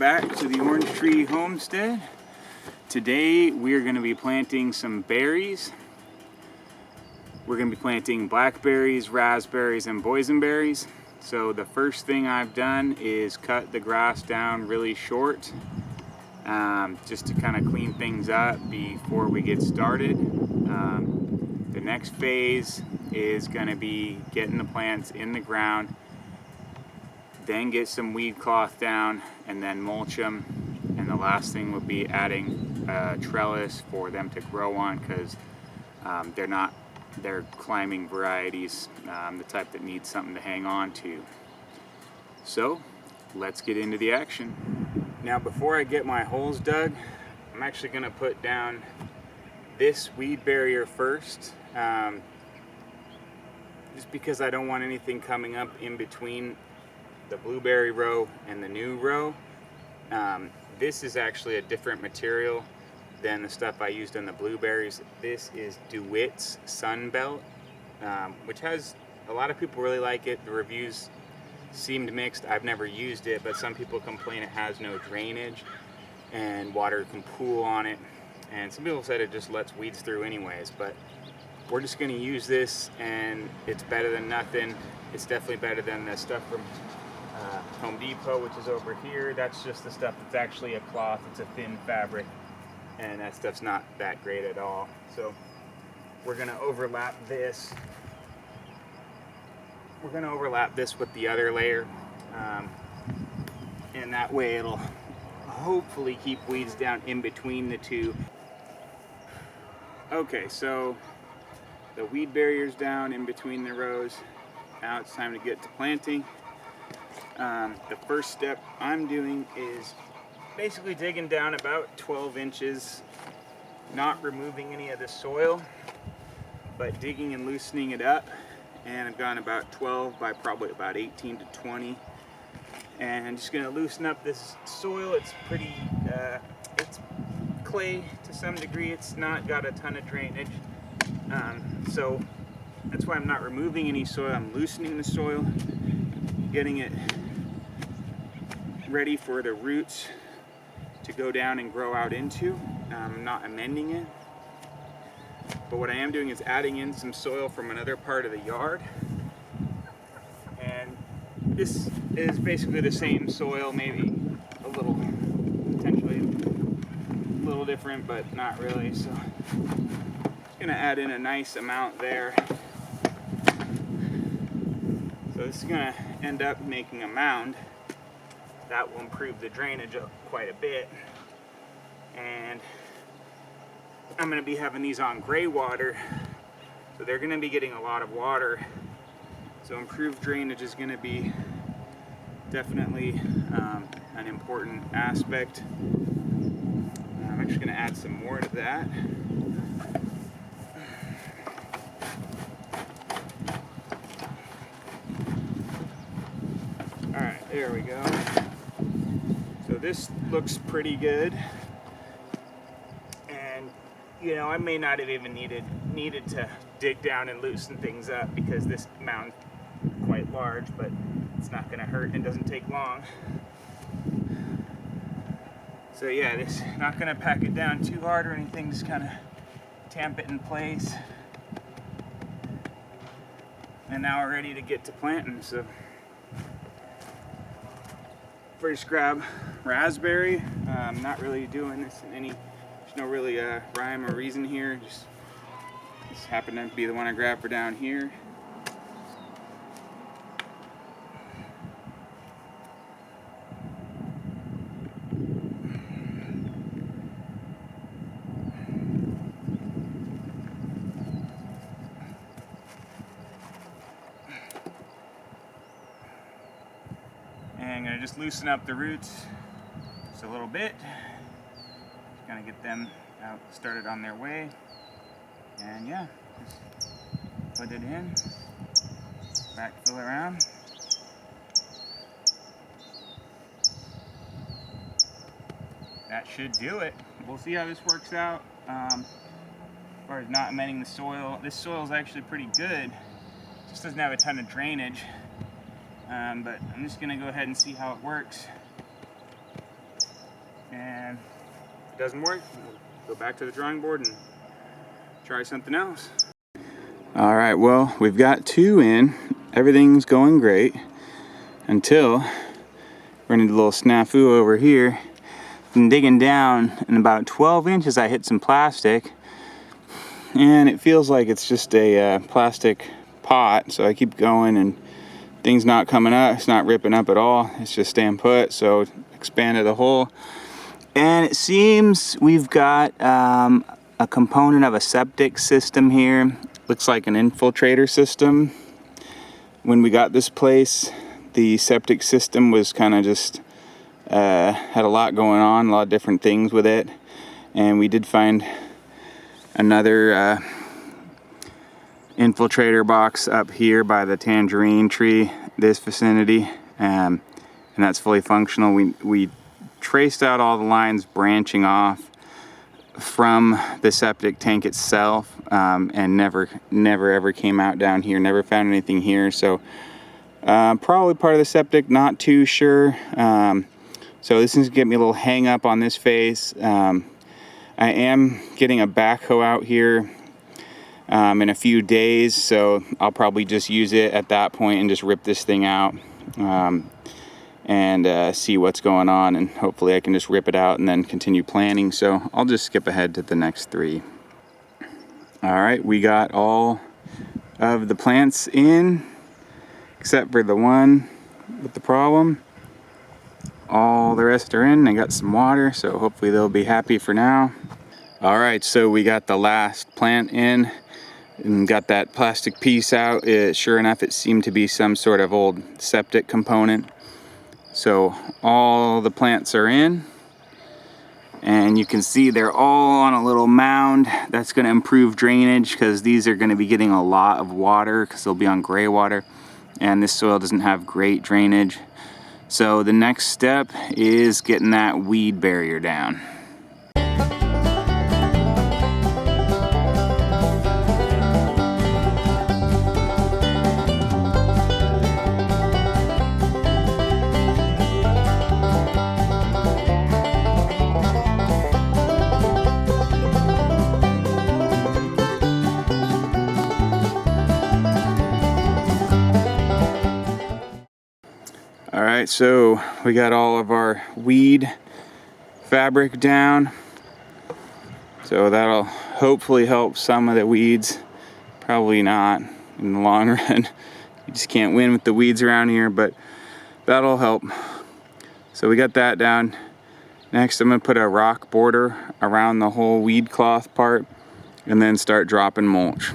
back to the Orange Tree Homestead. Today we're going to be planting some berries. We're going to be planting blackberries, raspberries, and boysenberries. So the first thing I've done is cut the grass down really short, just to kind of clean things up before we get started. The next phase is going to be getting the plants in the ground, then get some weed cloth down and then mulch them, and the last thing will be adding a trellis for them to grow on, because they're climbing varieties, the type that needs something to hang on to. So let's get into the action. Now before I get my holes dug, I'm actually going to put down this weed barrier first, just because I don't want anything coming up in between the blueberry row and the new row. This is actually a different material than the stuff I used on the blueberries. This is DeWitt's Sunbelt, which has, a lot of people really like it. The reviews seemed mixed. I've never used it, but some people complain it has no drainage and water can pool on it, and some people said it just lets weeds through anyways. But we're just going to use this, and it's better than nothing. It's definitely better than the stuff from Home Depot, which is over here. That's just the stuff that's actually a cloth. It's a thin fabric, and that stuff's not that great at all. So we're going to overlap this. We're going to overlap this with the other layer, and that way it'll hopefully keep weeds down in between the two. Okay, so the weed barrier's down in between the rows. Now it's time to get to planting. The first step I'm doing is basically digging down about 12 inches, not removing any of the soil, but digging and loosening it up. And I've gone about 12 by probably about 18 to 20. And I'm just going to loosen up this soil. It's pretty, it's clay to some degree. It's not got a ton of drainage. So that's why I'm not removing any soil. I'm loosening the soil, getting it ready for the roots to go down and grow out into. I'm not amending it. But what I am doing is adding in some soil from another part of the yard. And this is basically the same soil, maybe a little, potentially a little different, but not really. So I'm gonna add in a nice amount there. So this is gonna end up making a mound. That will improve the drainage up quite a bit. And I'm going to be having these on gray water, so they're going to be getting a lot of water. So improved drainage is going to be definitely an important aspect. I'm actually going to add some more to that. Alright, there we go. So this looks pretty good. And you know, I may not have even needed to dig down and loosen things up, because this mound's quite large, but it's not going to hurt and doesn't take long. So yeah, this not going to pack it down too hard or anything, just kind of tamp it in place. And now we're ready to get to planting. So first grab raspberry. I'm not really doing this in any, there's no really rhyme or reason here, just happened to be the one I grabbed for down here. And I'm gonna just loosen up the roots just a little bit. Just gonna get them out, started on their way. And yeah, just put it in, backfill around. That should do it. We'll see how this works out. As far as not amending the soil, this soil is actually pretty good. Just doesn't have a ton of drainage. But I'm just gonna go ahead and see how it works. it doesn't work, we'll go back to the drawing board and try something else. All right, well, we've got 2 in. Everything's going great until run into a little snafu over here. I'm digging down, and about 12 inches I hit some plastic, and it feels like it's just a plastic pot, so I keep going and things not coming up. It's not ripping up at all, it's just staying put. So expanded the hole, and it seems we've got a component of a septic system here. Looks like an infiltrator system. When we got this place, the septic system was kind of just had a lot going on, a lot of different things with it, and we did find another infiltrator box up here by the tangerine tree, this vicinity, and that's fully functional. We traced out all the lines branching off from the septic tank itself, and never ever came out down here, never found anything here. So probably part of the septic, not too sure. So this is getting me a little hang up on this face. I am getting a backhoe out here in a few days, so I'll probably just use it at that point and just rip this thing out and see what's going on, and hopefully I can just rip it out and then continue planting. So I'll just skip ahead to the next 3. All right, we got all of the plants in except for the one with the problem. All the rest are in. I got some water, so hopefully they'll be happy for now. All right, so we got the last plant in and got that plastic piece out. Sure enough, it seemed to be some sort of old septic component. So all the plants are in, and you can see they're all on a little mound. That's going to improve drainage, because these are going to be getting a lot of water because they'll be on gray water, and this soil doesn't have great drainage. So the next step is getting that weed barrier down. All right, so we got all of our weed fabric down. So that'll hopefully help some of the weeds. Probably not in the long run. You just can't win with the weeds around here, but that'll help. So we got that down. Next, I'm gonna put a rock border around the whole weed cloth part and then start dropping mulch.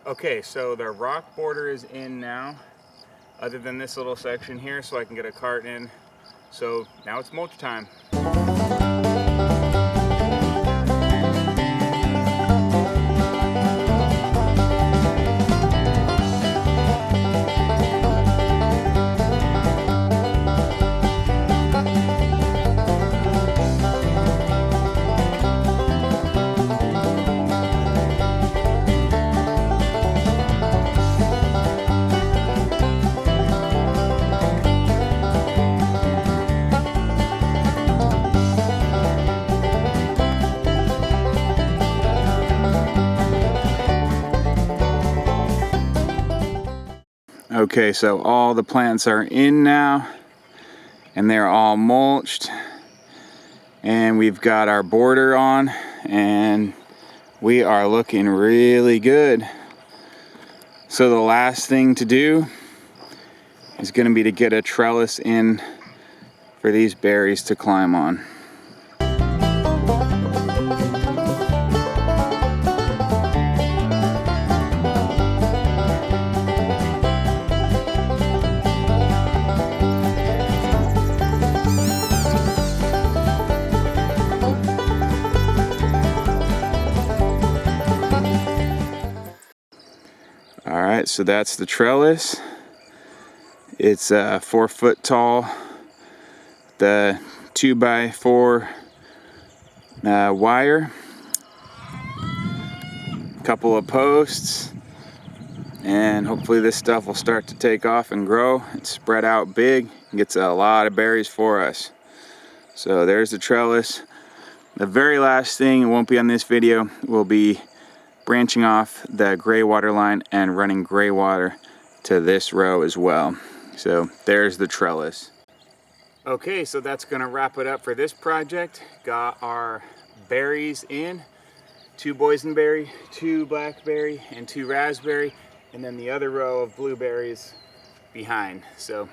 Okay, so the rock border is in now, other than this little section here, so I can get a cart in. So now it's mulch time. Okay, so all the plants are in now, and they're all mulched, and we've got our border on, and we are looking really good. So the last thing to do is going to be to get a trellis in for these berries to climb on. Alright, so that's the trellis. It's 4 foot tall. The 2x4 wire. Couple of posts. And hopefully this stuff will start to take off and grow. It's spread out big. It gets a lot of berries for us. So there's the trellis. The very last thing, it won't be on this video, will be branching off the gray water line and running gray water to this row as well. So there's the trellis. Okay, so that's gonna wrap it up for this project. Got our berries in, 2 boysenberry, 2 blackberry, and 2 raspberry, and then the other row of blueberries behind. So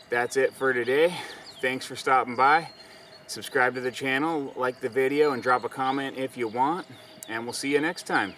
that's it for today. Thanks for stopping by. Subscribe to the channel, like the video, and drop a comment if you want, and we'll see you next time.